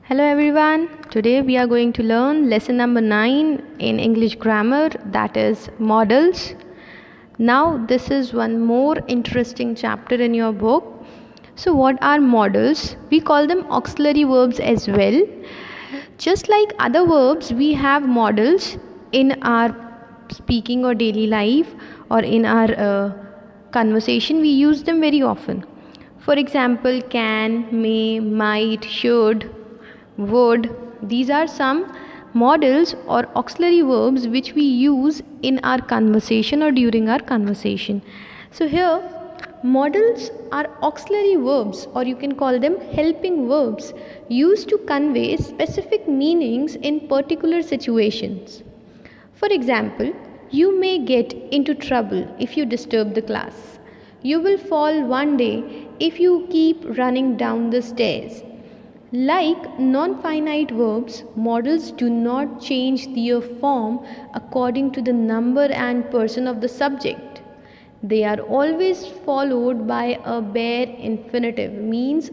Hello everyone. Today we are going to learn lesson number 9 in English grammar, that is modals. Now this is one more interesting chapter in your book. So what are modals? We call them auxiliary verbs as well. Just like other verbs, we have modals in our speaking or daily life or in our conversation. We use them very often. For example, can, may, might, should, would. These are some modals or auxiliary verbs which we use in our conversation or during our conversation. So here modals are auxiliary verbs, or you can call them helping verbs, used to convey specific meanings in particular situations. For example, you may get into trouble if you disturb the class. You will fall one day if you keep running down the stairs. Like non-finite verbs, modals do not change their form according to the number and person of the subject. They are always followed by a bare infinitive, means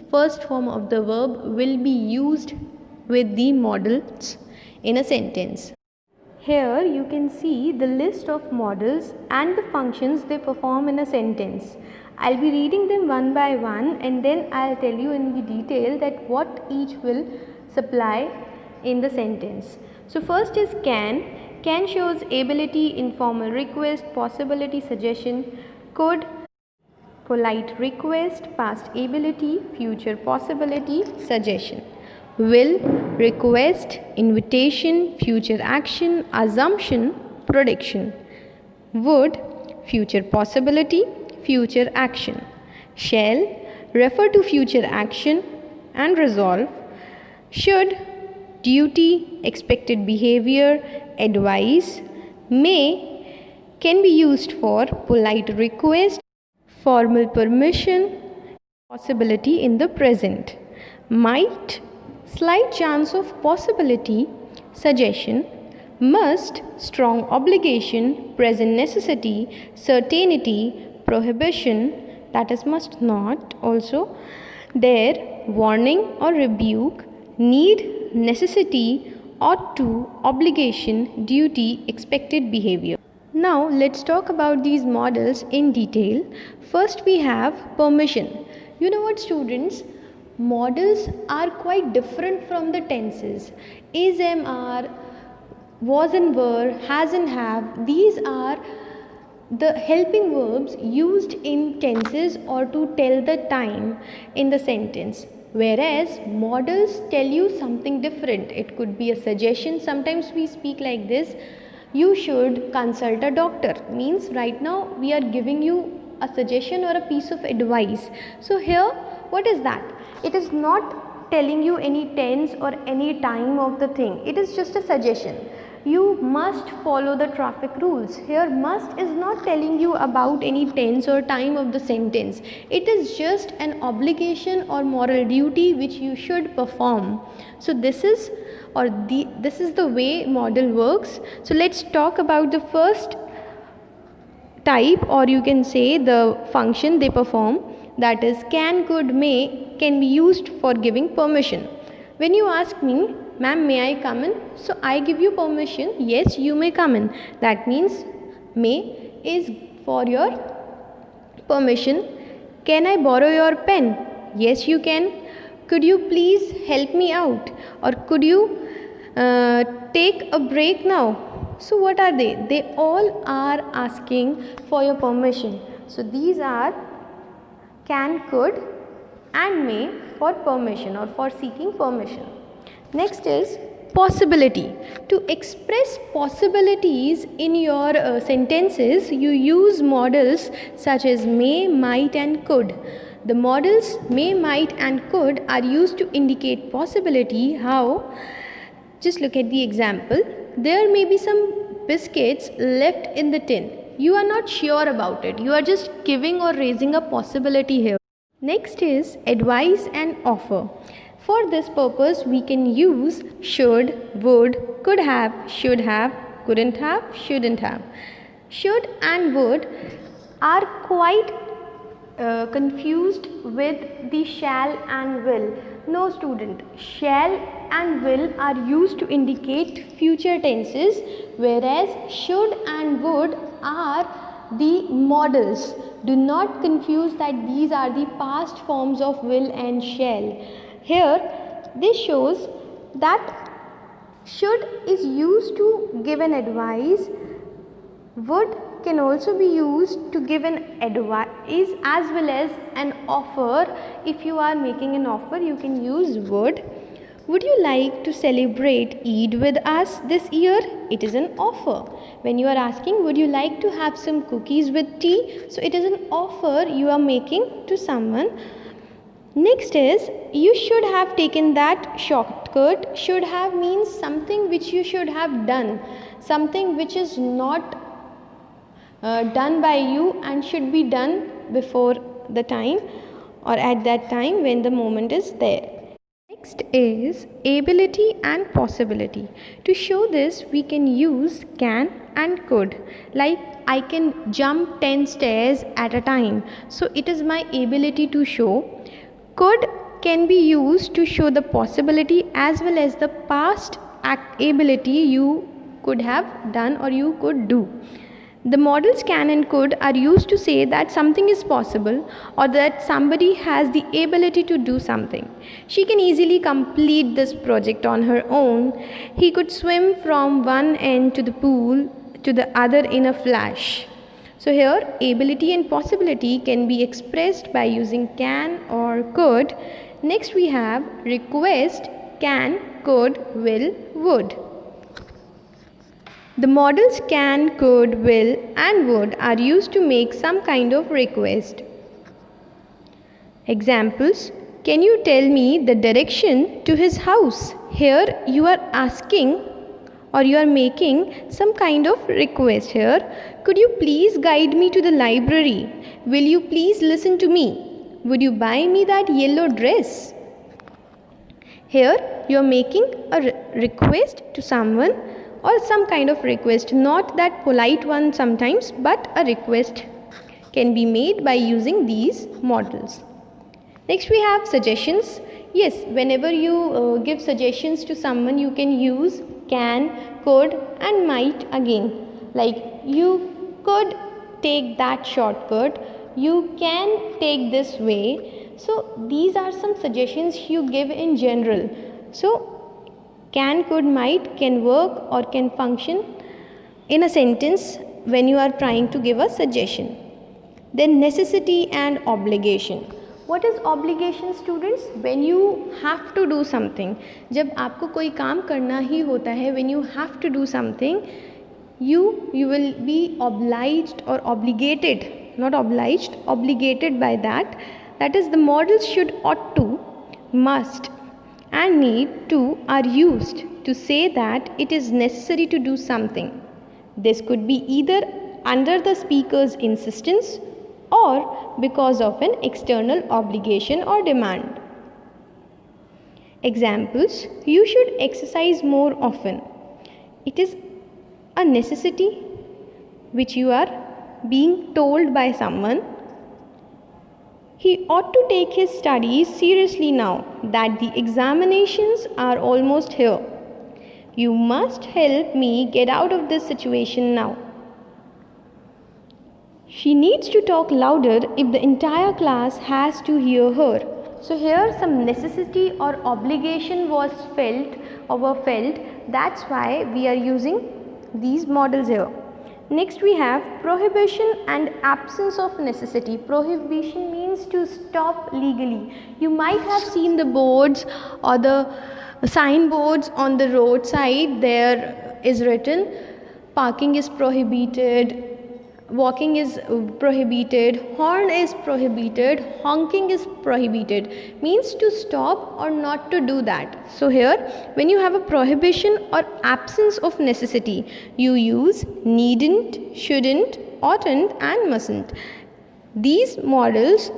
first form of the verb will be used with the modals in a sentence. Here you can see the list of modals and the functions they perform in a sentence. I'll be reading them one by one and then I'll tell you in the detail that what each will supply in the sentence. So first is can. Can shows ability, informal request, possibility, suggestion. Could, polite request, past ability, future possibility, suggestion. Will, request, invitation, future action, assumption, prediction. Would, future possibility, future action. Shall, refer to future action and resolve. Should, duty, expected behavior, advice. May, can be used for polite request, formal permission, possibility in the present. Might, slight chance of possibility, suggestion. Must, strong obligation, present necessity, certainty, prohibition, that is must not also. Dare, warning or rebuke. Need, necessity, ought to, obligation, duty, expected behavior. Now let's talk about these modals in detail. First we have permission. You know what, students? Modals are quite different from the tenses. Is, am, are, was and were, has and have. These are the helping verbs used in tenses or to tell the time in the sentence. Whereas modals tell you something different. It could be a suggestion. Sometimes we speak like this: you should consult a doctor. Means right now we are giving you a suggestion or a piece of advice. So here, what is that? It is not telling you any tense or any time of the thing. It is just a suggestion. You must follow the traffic rules. Here must is not telling you about any tense or time of the sentence. It is just an obligation or moral duty which you should perform. So this is the way modal works. So let's talk about the first type, or you can say the function they perform, that is can, could, may, can be used for giving permission. When you ask me, ma'am, may I come in? So I give you permission, yes, you may come in. That means may is for your permission. Can I borrow your pen? Yes, you can. Could you please help me out? Or could you take a break now? So what are they? They all are asking for your permission. So these are can, could and may for permission or for seeking permission. Next is possibility. To express possibilities in your sentences, you use modals such as may, might and could. The modals may, might and could are used to indicate possibility. How? Just look at the example. There may be some biscuits left in the tin. You are not sure about it. You are just giving or raising a possibility here. Next is advice and offer. For this purpose, we can use should, would, could have, should have, couldn't have, shouldn't have. Should and would are quite confused with the shall and will. No, student. Shall and will are used to indicate future tenses, whereas should and would are the models. Do not confuse that these are the past forms of will and shall. Here, this shows that should is used to give an advice. Would can also be used to give an advice as well as an offer. If you are making an offer, you can use would. Would you like to celebrate Eid with us this year? It is an offer. When you are asking, would you like to have some cookies with tea? So it is an offer you are making to someone. Next is, you should have taken that shortcut. Should have means something which you should have done, something which is not done by you and should be done before the time or at that time when the moment is there. Next is ability and possibility. To show this, we can use can and could. Like, I can jump 10 stairs at a time. So it is my ability to show. Could can be used to show the possibility as well as the past ability you could have done or you could do. The models can and could are used to say that something is possible or that somebody has the ability to do something. She can easily complete this project on her own. He could swim from one end to the pool to the other in a flash. So here, ability and possibility can be expressed by using can or could. Next we have request, can, could, will, would. The models can, could, will and would are used to make some kind of request. Examples: can you tell me the direction to his house? Here you are asking or you are making some kind of request here. Could you please guide me to the library? Will you please listen to me? Would you buy me that yellow dress? Here you are making a request to someone or some kind of request, not that polite one sometimes, but a request can be made by using these models. Next we have suggestions. Yes, whenever you give suggestions to someone, you can use can, could and might again. Like, you could take that shortcut, you can take this way. So these are some suggestions you give in general. So can, could, might can work or can function in a sentence when you are trying to give a suggestion. Then necessity and obligation. What is obligation, students? When you have to do something. जब आपको कोई काम करना ही होता है, when you have to do something, you will be obliged or obligated, not obliged, obligated by that. That is, the models should, ought to, must and need to are used to say that it is necessary to do something. This could be either under the speaker's insistence or because of an external obligation or demand. Examples: you should exercise more often. It is a necessity which you are being told by someone. He ought to take his studies seriously now that the examinations are almost here. You must help me get out of this situation now. She needs to talk louder if the entire class has to hear her. So here some necessity or obligation was felt or were felt. That's why we are using these models here. Next we have prohibition and absence of necessity. Prohibition means to stop legally. You might have seen the boards or the signboards on the roadside. There is written parking is prohibited, walking is prohibited, horn is prohibited, honking is prohibited. Means to stop or not to do that. So here when you have a prohibition or absence of necessity, you use needn't, shouldn't, oughtn't and mustn't. These models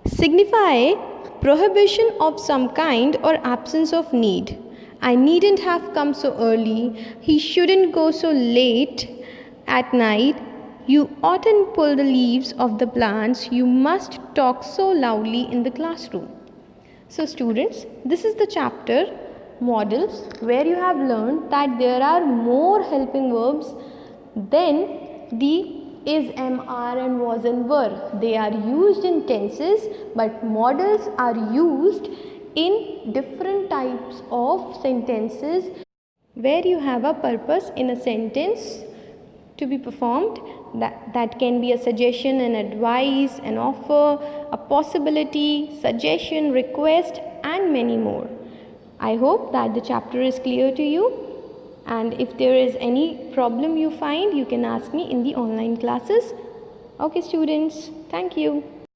signify prohibition of some kind or absence of need. I needn't have come so early. He shouldn't go so late at night. You oughtn't pull the leaves of the plants. You must talk so loudly in the classroom. So students, this is the chapter models, where you have learned that there are more helping verbs than the is, am, are and was and were. They are used in tenses, but models are used in different types of sentences where you have a purpose in a sentence to be performed. That can be a suggestion, an advice, an offer, a possibility, suggestion, request, and many more. I hope that the chapter is clear to you, and if there is any problem you find, you can ask me in the online classes. Okay students, thank you.